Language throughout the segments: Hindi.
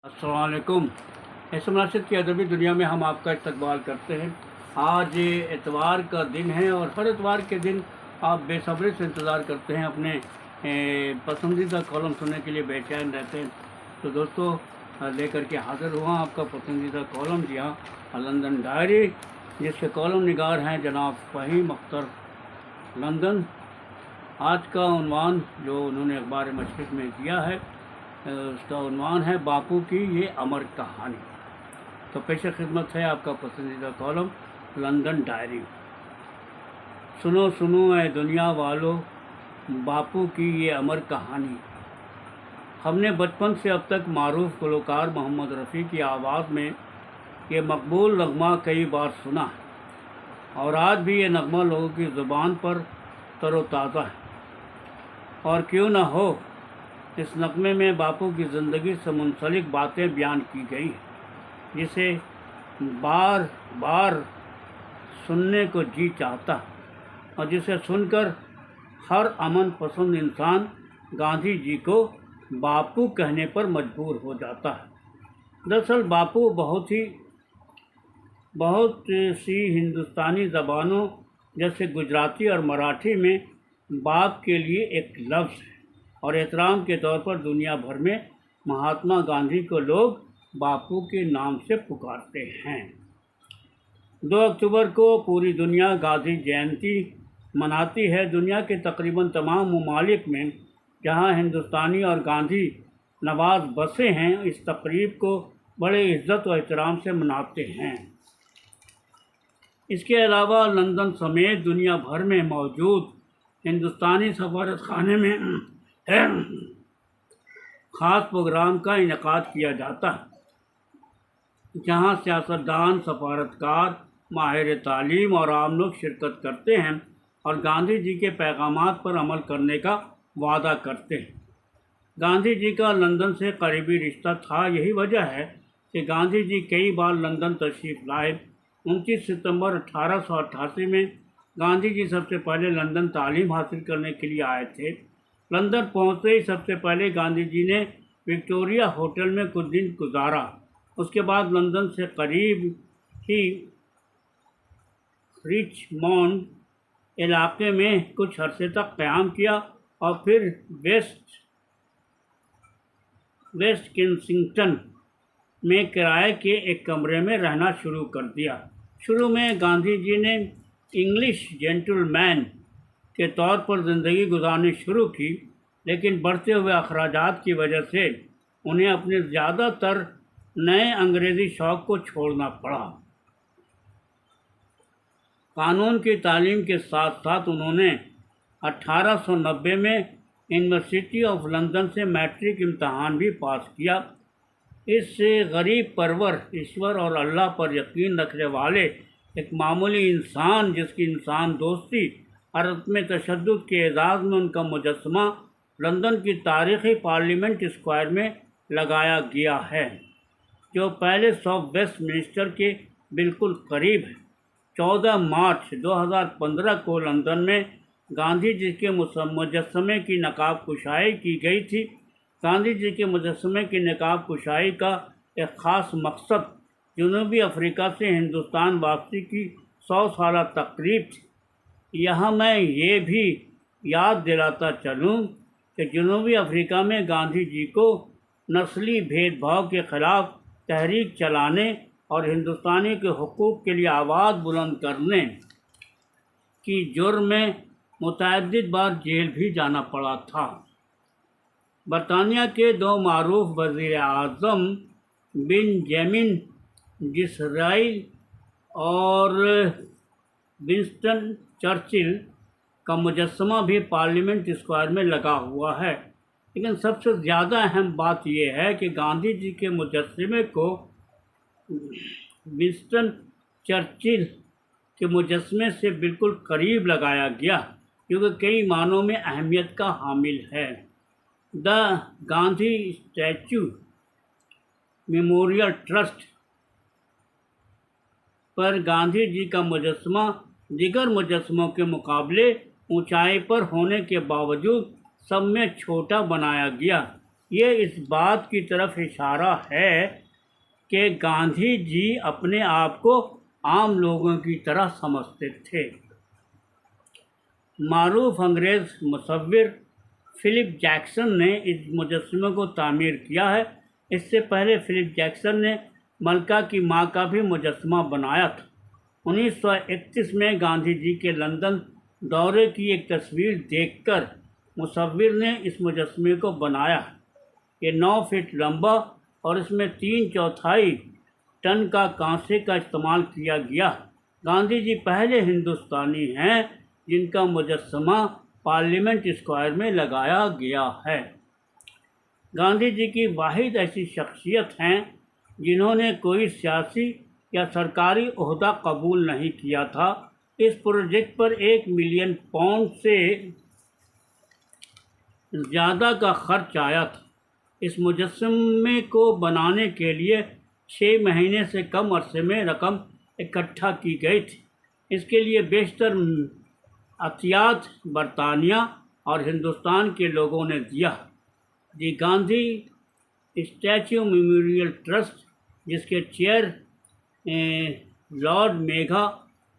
अस्सलाम वालेकुम। इस मुनासिब की अदबी दुनिया में हम आपका इस्तकबाल करते हैं। आज एतवार का दिन है और हर एतवार के दिन आप बेसब्री से इंतज़ार करते हैं, अपने पसंदीदा कॉलम सुनने के लिए बेचैन रहते हैं। तो दोस्तों, लेकर के हाज़िर हुआ आपका पसंदीदा कॉलम, जी हाँ, लंदन डायरी, जिसके कॉलम निगार हैं जनाब फ़हीम अख्तर लंदन। आज का उन्वान जो उन्होंने अखबार मशरिक़ में दिया है, उसका उन्वान है बापू की ये अमर कहानी। तो पेश खिदमत है आपका पसंदीदा कॉलम लंदन डायरी। सुनो सुनो ऐ दुनिया वालों, बापू की ये अमर कहानी। हमने बचपन से अब तक मारूफ गुलकार मोहम्मद रफ़ी की आवाज़ में ये मकबूल नगमा कई बार सुना है और आज भी ये नगमा लोगों की ज़ुबान पर तरोताज़ा है। और क्यों ना हो, इस नगमे में बापू की ज़िंदगी से मुंसलिक बातें बयान की गई हैं, जिसे बार बार सुनने को जी चाहता है और जिसे सुनकर हर अमन पसंद इंसान गांधी जी को बापू कहने पर मजबूर हो जाता है। दरअसल बापू बहुत सी हिंदुस्तानी ज़बानों जैसे गुजराती और मराठी में बाप के लिए एक लफ्ज़ है और एहतराम के तौर पर दुनिया भर में महात्मा गांधी को लोग बापू के नाम से पुकारते हैं। 2 अक्टूबर को पूरी दुनिया गांधी जयंती मनाती है। दुनिया के तकरीबन तमाम ममालिक में जहां हिंदुस्तानी और गांधी नवाज बसे हैं, इस तकरीब को बड़े इज़्ज़त और एहतराम से मनाते हैं। इसके अलावा लंदन समेत दुनिया भर में मौजूद हिंदुस्तानी सफारतखाने में ख़ास प्रोग्राम का इनेकाद किया जाता है, जहां सियासतदान, सफारतकार, माहिर तालीम और आम लोग शिरकत करते हैं और गांधी जी के पैगामात पर अमल करने का वादा करते हैं। गांधी जी का लंदन से करीबी रिश्ता था। यही वजह है कि गांधी जी कई बार लंदन तशरीफ़ लाए। 29 सितंबर 1888 में गांधी जी सबसे पहले लंदन तालीम हासिल करने के लिए आए थे। लंदन पहुँचते ही सबसे पहले गांधी जी ने विक्टोरिया होटल में कुछ दिन गुजारा। उसके बाद लंदन से करीब ही रिचमोंड इलाके में कुछ अरसे तक क़याम किया और फिर वेस्ट केंसिंगटन में किराए के एक कमरे में रहना शुरू कर दिया। शुरू में गांधी जी ने इंग्लिश जेंटलमैन के तौर पर ज़िंदगी गुजारनी शुरू की, लेकिन बढ़ते हुए अखराजात की वजह से उन्हें अपने ज़्यादातर नए अंग्रेज़ी शौक़ को छोड़ना पड़ा। कानून की तालीम के साथ साथ उन्होंने 1890 में यूनिवर्सिटी ऑफ लंदन से मैट्रिक इम्तहान भी पास किया। इस गरीब परवर, ईश्वर और अल्लाह पर यकीन रखने वाले एक मामूली इंसान, जिसकी इंसान दोस्ती और अदम तशद्दुद के एजाज़ में उनका मुजस्समा लंदन की तारीख़ी पार्लियामेंट स्क्वायर में लगाया गया है, जो पैलेस ऑफ वेस्टमिंस्टर के बिल्कुल करीब है। 14 मार्च 2015 को लंदन में गांधी जी के मुजस्समे की नकाब कुशाई की गई थी। गांधी जी के मुजस्समे की नकाब कुशाई का एक ख़ास मकसद जनूबी अफ्रीका से हिंदुस्तान वापसी की 100 साला तकरीब थी। यहाँ मैं ये भी याद दिलाता चलूँ कि जनूबी अफ्रीका में गांधी जी को नस्ली भेदभाव के ख़िलाफ़ तहरीक चलाने और हिंदुस्तानी के हुकूक़ के लिए आवाज़ बुलंद करने की जुर्म में मुतअद्दिद बार जेल भी जाना पड़ा था। बरतानिया के 2 मारूफ वज़ीर आज़म बेंजामिन डिसराइल और विंस्टन चर्चिल का मुजस्समा भी पार्लियामेंट स्क्वायर में लगा हुआ है। लेकिन सबसे ज़्यादा अहम बात यह है कि गांधी जी के मुजस्समे को विंस्टन चर्चिल के मुजस्समे से बिल्कुल करीब लगाया गया, क्योंकि कई मानों में अहमियत का हामिल है। The Gandhi statue memorial trust पर गांधी जी का मुजस्समा दीगर मुजस्समों के मुकाबले ऊंचाई पर होने के बावजूद सब में छोटा बनाया गया। ये इस बात की तरफ इशारा है कि गांधी जी अपने आप को आम लोगों की तरह समझते थे। मारूफ अंग्रेज़ मुसव्विर फ़िलिप जैक्सन ने इस मुजस्समे को तामीर किया है। इससे पहले फ़िलिप जैक्सन ने मलका की मां का भी मुजस्समा बनाया था। 1931 में गांधी जी के लंदन दौरे की एक तस्वीर देखकर मुसव्विर ने इस मुजस्समे को बनाया। ये 9 फीट लंबा और इसमें 3/4 टन का कांसे का इस्तेमाल किया गया। गांधी जी पहले हिंदुस्तानी हैं जिनका मुजस्समा पार्लियामेंट स्क्वायर में लगाया गया है। गांधी जी की वाहिद ऐसी शख्सियत हैं जिन्होंने कोई सियासी या सरकारी ओहदा कबूल नहीं किया था। इस प्रोजेक्ट पर 1 मिलियन पाउंड से ज़्यादा का खर्च आया था। इस मुजस्समे को बनाने के लिए 6 महीने से कम अरसे में रकम इकट्ठा की गई थी। इसके लिए बेशतर अतियात बरतानिया और हिंदुस्तान के लोगों ने दिया। दी गांधी स्टैच्यू मेमोरियल ट्रस्ट, जिसके चेयर लॉर्ड मेघा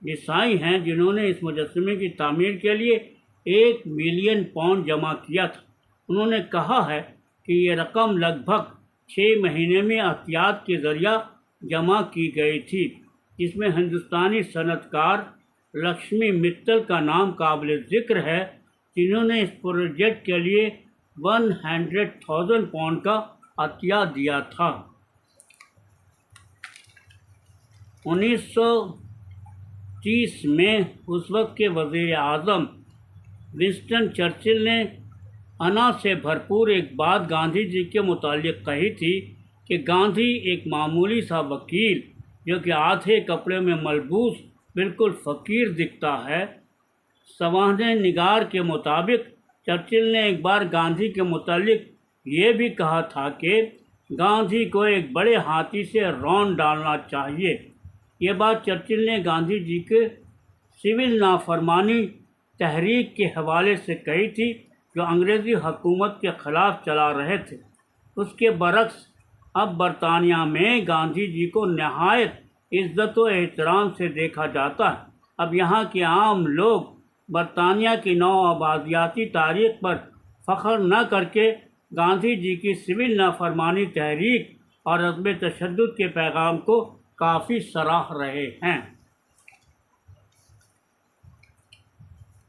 देसाई हैं, जिन्होंने इस मुजस्समे की तामीर के लिए 1 मिलियन पाउंड जमा किया था, उन्होंने कहा है कि ये रकम लगभग 6 महीने में एहतियात के ज़रिया जमा की गई थी, जिसमें हिंदुस्तानी सनतकार लक्ष्मी मित्तल का नाम काबिल ज़िक्र है, जिन्होंने इस प्रोजेक्ट के लिए 100,000 पाउंड का अतिया दिया था। 1930 में उस वक्त के वज़ीर आज़म विंस्टन चर्चिल ने अना से भरपूर एक बात गांधी जी के मुतालिक कही थी कि गांधी एक मामूली सा वकील जो कि आधे कपड़े में मलबूस बिल्कुल फ़कीर दिखता है। सवाहने निगार के मुताबिक चर्चिल ने एक बार गांधी के मुतालिक ये भी कहा था कि गांधी को एक बड़े हाथी से रौंद डालना चाहिए। ये बात चर्चिल ने गांधी जी के सिविल नाफरमानी तहरीक के हवाले से कही थी जो अंग्रेज़ी हुकूमत के ख़िलाफ़ चला रहे थे। उसके बरक्स अब बरतानिया में गांधी जी को नहायत इज़्ज़त व एहतराम से देखा जाता है। अब यहाँ के आम लोग बरतानिया की नौआबादियाती तारीख़ पर फ़ख्र न करके गांधी जी की सिविल नाफरमानी तहरीक और अदम तशद्दुद के पैगाम को काफ़ी सराह रहे हैं।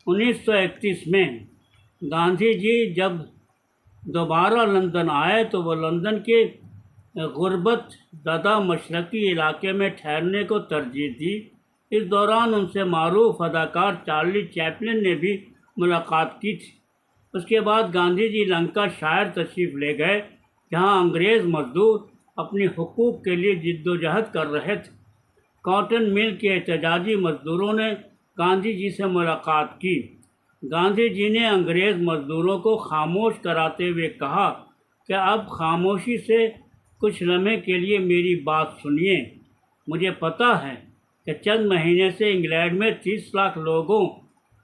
1931 में गांधी जी जब दोबारा लंदन आए तो वो लंदन के गुर्बत ज़दा मशरक़ी इलाके में ठहरने को तरजीह दी। इस दौरान उनसे मारूफ अदाकार चार्ली चैपलिन ने भी मुलाकात की थी। उसके बाद गांधी जी लंकाशायर तशरीफ़ ले गए, जहां अंग्रेज़ मजदूर अपनी हुकूक के लिए जिद्दोजहद कर रहे थे। कॉटन मिल के एहतजाजी मजदूरों ने गांधी जी से मुलाकात की। गांधी जी ने अंग्रेज़ मजदूरों को खामोश कराते हुए कहा कि अब खामोशी से कुछ लम्हे के लिए मेरी बात सुनिए। मुझे पता है कि चंद महीने से इंग्लैंड में 30 लाख लोगों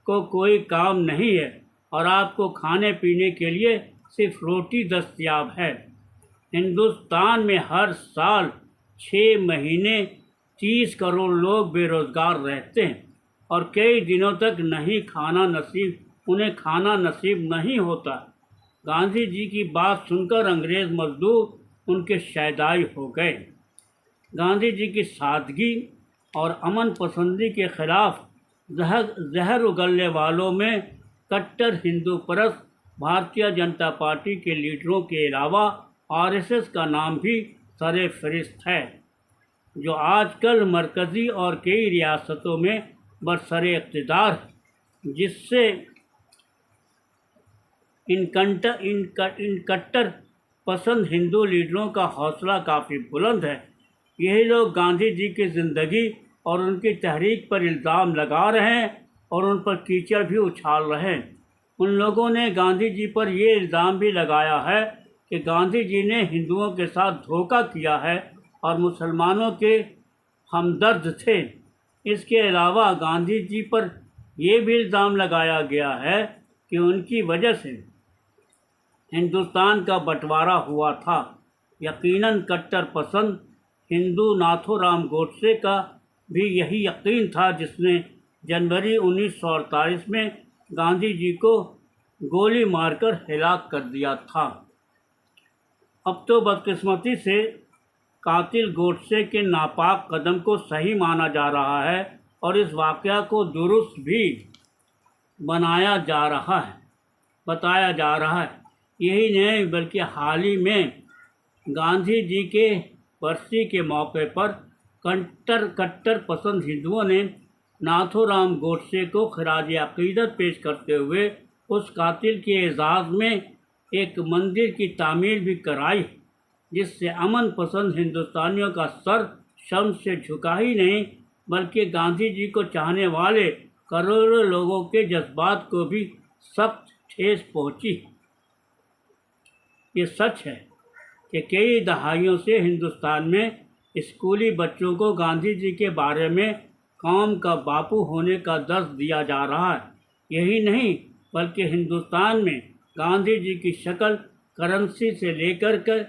को कोई काम नहीं है और आपको खाने पीने के लिए सिर्फ रोटी दस्तयाब है। हिंदुस्तान में हर साल 6 महीने 30 करोड़ लोग बेरोज़गार रहते हैं और कई दिनों तक उन्हें खाना नसीब नहीं होता। गांधी जी की बात सुनकर अंग्रेज़ मजदूर उनके शैदाई हो गए। गांधी जी की सादगी और अमन पसंदी के ख़िलाफ़ जहर उगलने वालों में कट्टर हिंदू परस्त भारतीय जनता पार्टी के लीडरों के अलावा आरएसएस का नाम भी सरे फहरिस्त है, जो आजकल मरकज़ी और कई रियासतों में बरसरे इक़्तिदार है, जिससे इन कट्टर पसंद हिंदू लीडरों का हौसला काफ़ी बुलंद है। यही लोग गांधी जी की ज़िंदगी और उनकी तहरीक पर इल्ज़ाम लगा रहे हैं और उन पर कीचड़ भी उछाल रहे हैं। उन लोगों ने गांधी जी पर ये इल्ज़ाम भी लगाया है कि गांधी जी ने हिंदुओं के साथ धोखा किया है और मुसलमानों के हमदर्द थे। इसके अलावा गांधी जी पर यह भी इल्ज़ाम लगाया गया है कि उनकी वजह से हिंदुस्तान का बंटवारा हुआ था। यकीनन कट्टर पसंद हिंदू नाथूराम गोडसे का भी यही यकीन था, जिसने जनवरी 1948 में गांधी जी को गोली मारकर हिलाक कर दिया था। अब तो बदकिस्मती से कातिल गोडसे के नापाक कदम को सही माना जा रहा है और इस वाक़या को दुरुस्त भी बताया जा रहा है। यही नहीं बल्कि हाल ही में गांधी जी के बरसी के मौके पर कट्टर पसंद हिंदुओं ने नाथूराम गोडसे को खराज अक़ीदत पेश करते हुए उस कातिल के एजाज़ में एक मंदिर की तामीर भी कराई, जिससे अमन पसंद हिंदुस्तानियों का सर शर्म से झुका ही नहीं बल्कि गांधी जी को चाहने वाले करोड़ों लोगों के जज्बात को भी सख्त ठेस पहुंची। ये सच है कि कई दहाइयों से हिंदुस्तान में स्कूली बच्चों को गांधी जी के बारे में कौम का बापू होने का दर्स दिया जा रहा है। यही नहीं बल्कि हिंदुस्तान में गांधी जी की शक्ल करेंसी से लेकर कर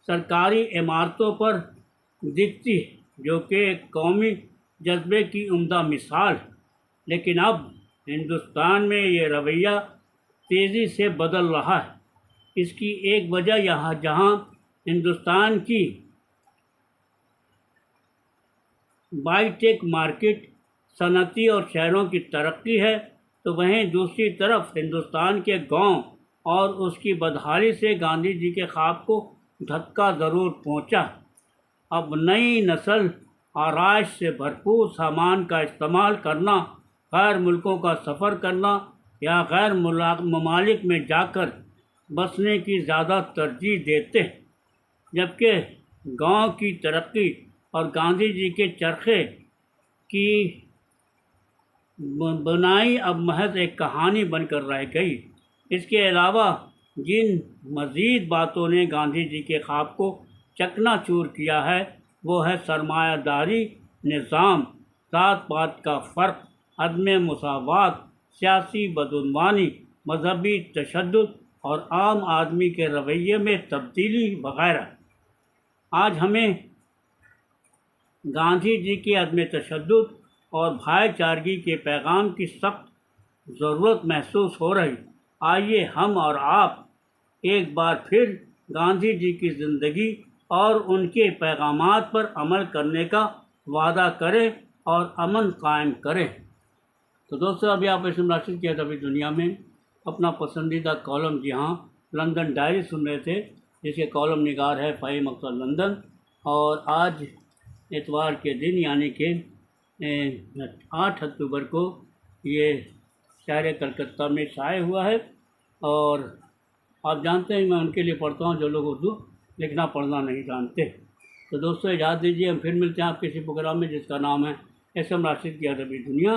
सरकारी इमारतों पर दिखती है, जो कि एक कौमी जज्बे की उम्दा मिसाल है। लेकिन अब हिंदुस्तान में ये रवैया तेज़ी से बदल रहा है। इसकी एक वजह जहां हिंदुस्तान की बाईटेक मार्केट, सनती और शहरों की तरक्की है, तो वहीं दूसरी तरफ हिंदुस्तान के गांव और उसकी बदहाली से गांधी जी के ख्वाब को धक्का ज़रूर पहुंचा। अब नई नस्ल आराइश से भरपूर सामान का इस्तेमाल करना, गैर मुल्कों का सफ़र करना या गैर ममालिक में जाकर बसने की ज़्यादा तरजीह देते हैं, जबकि गांव की तरक्की और गांधी जी के चरखे की बुनाई अब महज एक कहानी बनकर रह गई। इसके अलावा जिन मज़ीद बातों ने गांधी जी के ख्वाब को चकनाचूर किया है वो है सरमायादारी निज़ाम, ज़ात पात का फ़र्क, अदम मुसावात, सियासी बदउनवानी, मजहबी तशद्दुद और आम आदमी के रवैये में तब्दीली वगैरह। आज हमें गांधी जी के अदम तशद्दुद और भाईचारगी के पैगाम की सख्त ज़रूरत महसूस हो रही। आइए हम और आप एक बार फिर गांधी जी की ज़िंदगी और उनके पैगामात पर अमल करने का वादा करें और अमन कायम करें। तो दोस्तों, अभी आप इसमें नाशिद किया था अभी दुनिया में अपना पसंदीदा कॉलम, जी हाँ, लंदन डायरी सुन रहे थे, जिसके कॉलम निगार है फ़हीम अख्तर लंदन। और आज इतवार के दिन यानी कि 8 अक्टूबर को ये शहर कलकत्ता में शाये हुआ है। और आप जानते हैं मैं उनके लिए पढ़ता हूँ जो लोग उर्दू लिखना पढ़ना नहीं जानते। तो दोस्तों, इजाज़त दीजिए, हम फिर मिलते हैं आप किसी प्रोग्राम में जिसका नाम है एस.एम. राशिद की अदबी दुनिया।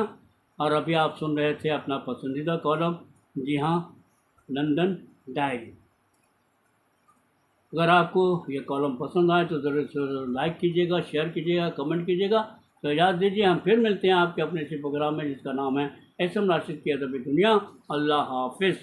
और अभी आप सुन रहे थे अपना पसंदीदा कॉलम, जी हाँ, लंदन डायरी। अगर आपको ये कॉलम पसंद आए तो ज़रूर लाइक कीजिएगा, शेयर कीजिएगा, कमेंट कीजिएगा। तो इजाज़त दीजिए, हम फिर मिलते हैं आपके अपने इसी प्रोग्राम में जिसका नाम है एस.एम. राशिद की अदबी दुनिया। अल्लाह हाफिज़।